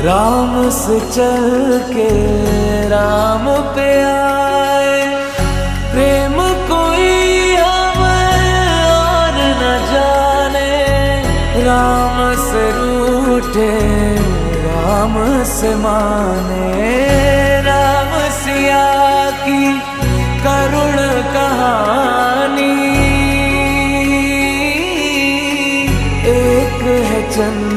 राम से चल के राम पे आए। प्रेम कोई हमें और न जाने, राम से रूठे राम से माने। राम सिया की करुण कहानी, एक है चंद